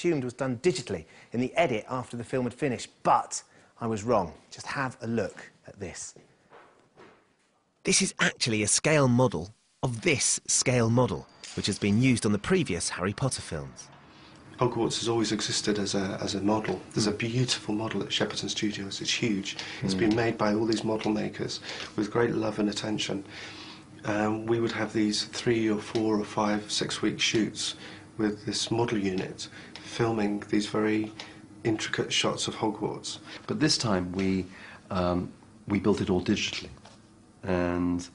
assumed was done digitally in the edit after the film had finished, but I was wrong. Just have a look at this. This is actually a scale model of this scale model, which has been used on the previous Harry Potter films. Hogwarts has always existed as a model. There's a beautiful model at Shepperton Studios. It's huge. It's been made by all these model makers with great love and attention. We would have these 3 or 4 or 5, 6-week shoots with this model unit filming these very intricate shots of Hogwarts. But this time we built it all digitally, and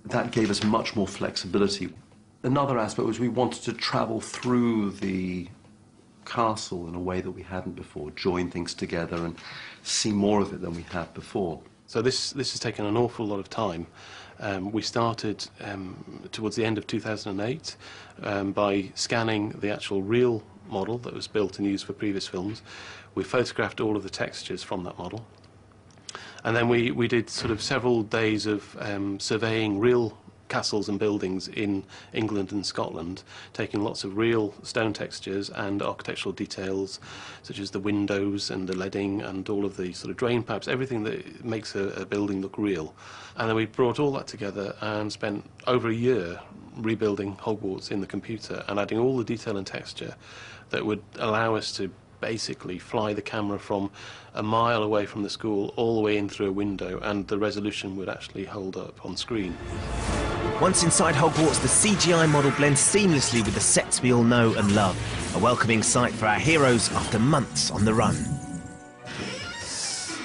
that gave us much more flexibility. Another aspect was we wanted to travel through the castle in a way that we hadn't before, join things together and see more of it than we had before. So this has taken an awful lot of time. We started towards the end of 2008 by scanning the actual real model that was built and used for previous films. We photographed all of the textures from that model. And then we did sort of several days of surveying real castles and buildings in England and Scotland, taking lots of real stone textures and architectural details, such as the windows and the leading and all of the sort of drain pipes, everything that makes a building look real. And then we brought all that together and spent over a year rebuilding Hogwarts in the computer and adding all the detail and texture that would allow us to basically fly the camera from a mile away from the school all the way in through a window, and the resolution would actually hold up on screen. Once inside Hogwarts, the CGI model blends seamlessly with the sets we all know and love. A welcoming sight for our heroes after months on the run.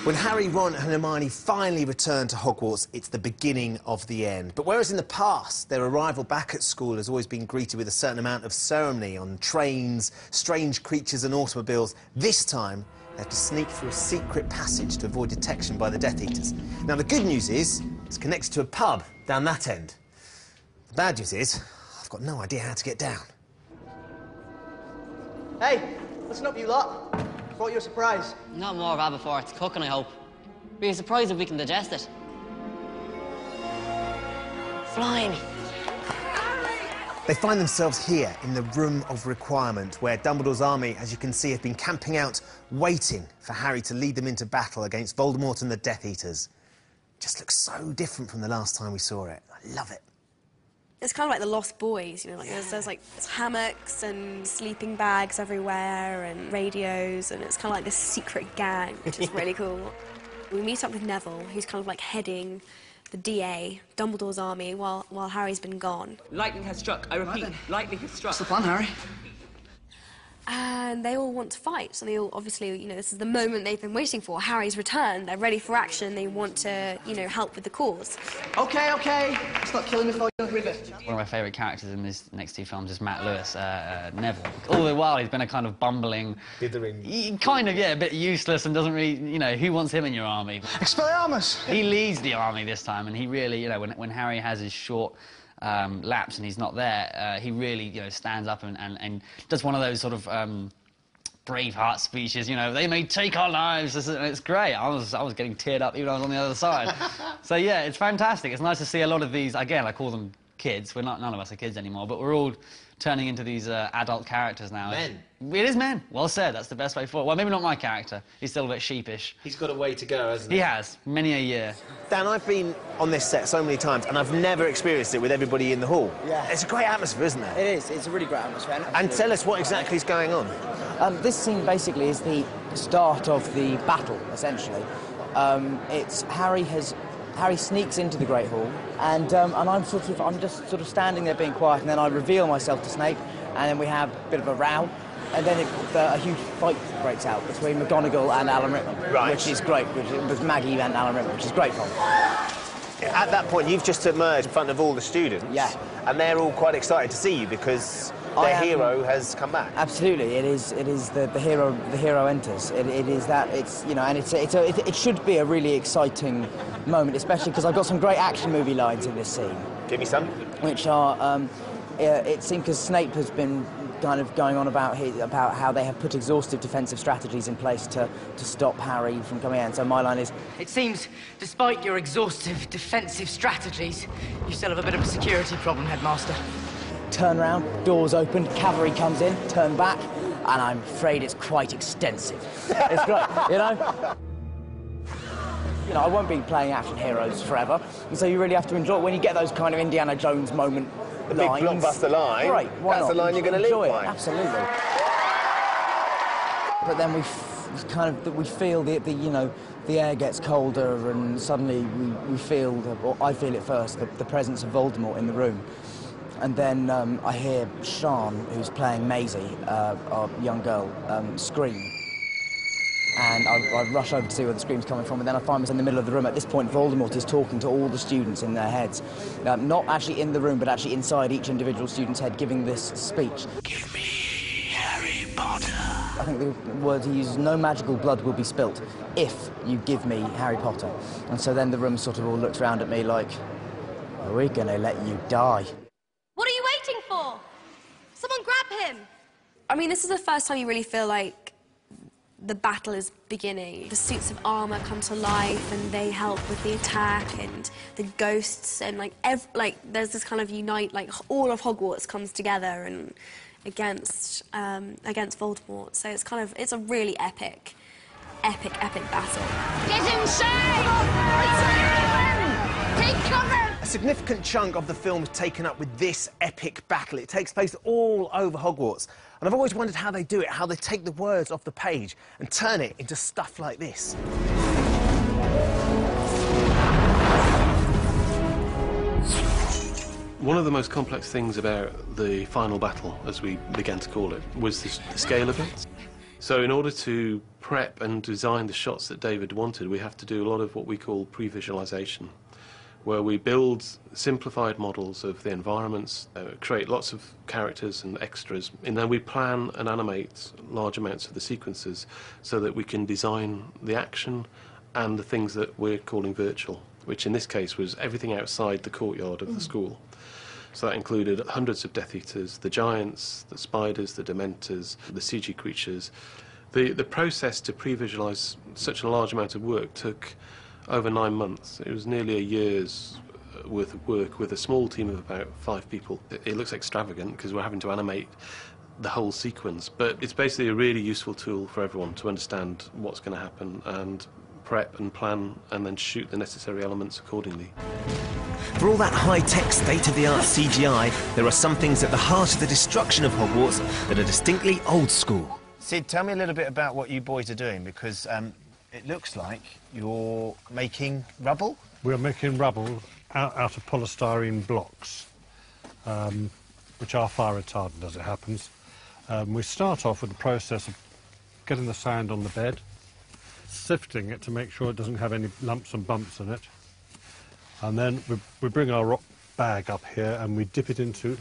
When Harry, Ron and Hermione finally return to Hogwarts, it's the beginning of the end. But whereas in the past, their arrival back at school has always been greeted with a certain amount of ceremony on trains, strange creatures and automobiles, this time they have to sneak through a secret passage to avoid detection by the Death Eaters. Now, the good news is it's connected to a pub down that end. The bad news is I've got no idea how to get down. Hey, listen up, you lot. Brought you a surprise. Not more rabbit before it's cooking, I hope. Be surprised if we can digest it. Flying. They find themselves here in the Room of Requirement, where Dumbledore's army, as you can see, have been camping out, waiting for Harry to lead them into battle against Voldemort and the Death Eaters. Just looks so different from the last time we saw it. I love it. It's kind of like the Lost Boys, you know, like there's like hammocks and sleeping bags everywhere and radios, and it's kind of like this secret gang, which is really cool. We meet up with Neville, who's kind of like heading the DA, Dumbledore's army, while Harry's been gone. Lightning has struck. I repeat, lightning has struck. What's the plan, Harry? And they all want to fight, so they all, obviously, you know, this is the moment they've been waiting for. Harry's return, they're ready for action, they want to, you know, help with the cause. Okay, stop killing me before you don't it. One of my favourite characters in these next 2 films is Matt Lewis, Neville. All the while he's been a kind of bumbling... Kind of, yeah, a bit useless and doesn't really, you know, who wants him in your army? Expelliarmus! He leads the army this time, and he really, you know, when Harry has his short lapse and he's not there, he really, you know, stands up and does one of those sort of Braveheart speeches, you know, they may take our lives, it's great. I was getting teared up even though I was on the other side. So yeah, it's fantastic. It's nice to see a lot of these, again, I call them kids. None of us are kids anymore, but we're all turning into these adult characters now. Men. It is men. Well said. That's the best way forward. Well, maybe not my character. He's still a bit sheepish. He's got a way to go, hasn't he? He has. Many a year. Dan, I've been on this set so many times, and I've never experienced it with everybody in the hall. Yeah. It's a great atmosphere, isn't it? It is. It's a really great atmosphere. And tell us what exactly is going on. This scene basically is the start of the battle, essentially. It's Harry sneaks into the Great Hall, and I'm just sort of standing there being quiet, and then I reveal myself to Snape, and then we have a bit of a row, and then a huge fight breaks out between McGonagall and Alan Rickman, right. Which is great, with Maggie and Alan Rickman, which is great fun. At that point, you've just emerged in front of all the students, yeah, and they're all quite excited to see you because their hero has come back. Absolutely, it is the hero enters. It is that, it's, you know, and it should be a really exciting moment, especially because I've got some great action movie lines in this scene. Give me some. Which are, it seems because Snape has been kind of going on about how they have put exhaustive defensive strategies in place to stop Harry from coming in. So my line is, it seems, despite your exhaustive defensive strategies, you still have a bit of a security problem, Headmaster. Turn round, doors open, cavalry comes in, turn back, and I'm afraid it's quite extensive. It's great, you know? You know, I won't be playing action heroes forever, and so you really have to enjoy it when you get those kind of Indiana Jones moment The lines. big blockbuster line. Right, why That's not? the line you're going to live Enjoy it, by. absolutely. But then we feel you know, the air gets colder, and suddenly we feel, or I feel it first, the presence of Voldemort in the room. And then I hear Sian, who's playing Maisie, our young girl, scream. And I rush over to see where the scream's coming from, and then I find myself in the middle of the room. At this point, Voldemort is talking to all the students in their heads. Not actually in the room, but actually inside each individual student's head, giving this speech. Give me Harry Potter. I think the word he uses, no magical blood will be spilt if you give me Harry Potter. And so then the room sort of all looks round at me like, are we going to let you die? What are you waiting for? Someone grab him! I mean, this is the first time you really feel like the battle is beginning. The suits of armour come to life, and they help with the attack, and the ghosts, and there's this kind of all of Hogwarts comes together and against Voldemort. So it's a really epic battle. Get inside! Take cover! A significant chunk of the film is taken up with this epic battle. It takes place all over Hogwarts. And I've always wondered how they do it, how they take the words off the page and turn it into stuff like this. One of the most complex things about the final battle, as we began to call it, was the scale of it. So in order to prep and design the shots that David wanted, we have to do a lot of what we call pre-visualization, where we build simplified models of the environments, create lots of characters and extras, and then we plan and animate large amounts of the sequences so that we can design the action and the things that we're calling virtual, which in this case was everything outside the courtyard of the school. So that included hundreds of Death Eaters, the giants, the spiders, the Dementors, the CG creatures. The process to pre-visualise such a large amount of work took over 9 months. It was nearly a year's worth of work with a small team of about 5 people. It looks extravagant because we're having to animate the whole sequence, but it's basically a really useful tool for everyone to understand what's going to happen and prep and plan and then shoot the necessary elements accordingly. For all that high-tech, state-of-the-art CGI, there are some things at the heart of the destruction of Hogwarts that are distinctly old school. Sid, tell me a little bit about what you boys are doing, because it looks like you're making rubble? We're making rubble out of polystyrene blocks, which are fire retardant as it happens. We start off with the process of getting the sand on the bed, sifting it to make sure it doesn't have any lumps and bumps in it, and then we bring our rock bag up here and we dip it into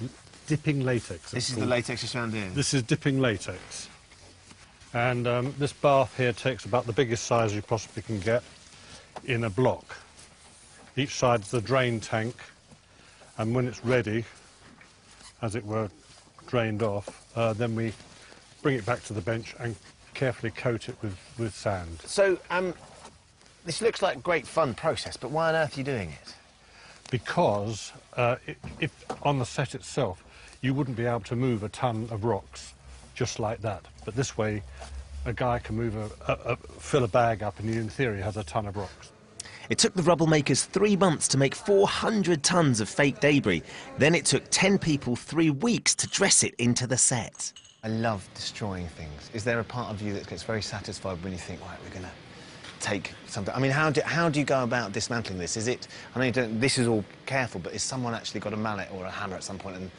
dipping latex. This is the latex you found in? This is dipping latex. And this bath here takes about the biggest size you possibly can get in a block. Each side's the drain tank, and when it's ready, as it were, drained off, then we bring it back to the bench and carefully coat it with sand. So, this looks like a great fun process, but why on earth are you doing it? Because if on the set itself, you wouldn't be able to move a ton of rocks just like that. But this way, a guy can move fill a bag up and he, in theory, has a ton of rocks. It took the rubble makers 3 months to make 400 tons of fake debris. Then it took 10 people 3 weeks to dress it into the set. I love destroying things. Is there a part of you that gets very satisfied when you think, right, we're going to take something? I mean, how do you go about dismantling this? Is it, I know you don't, this is all careful, but is someone actually got a mallet or a hammer at some point and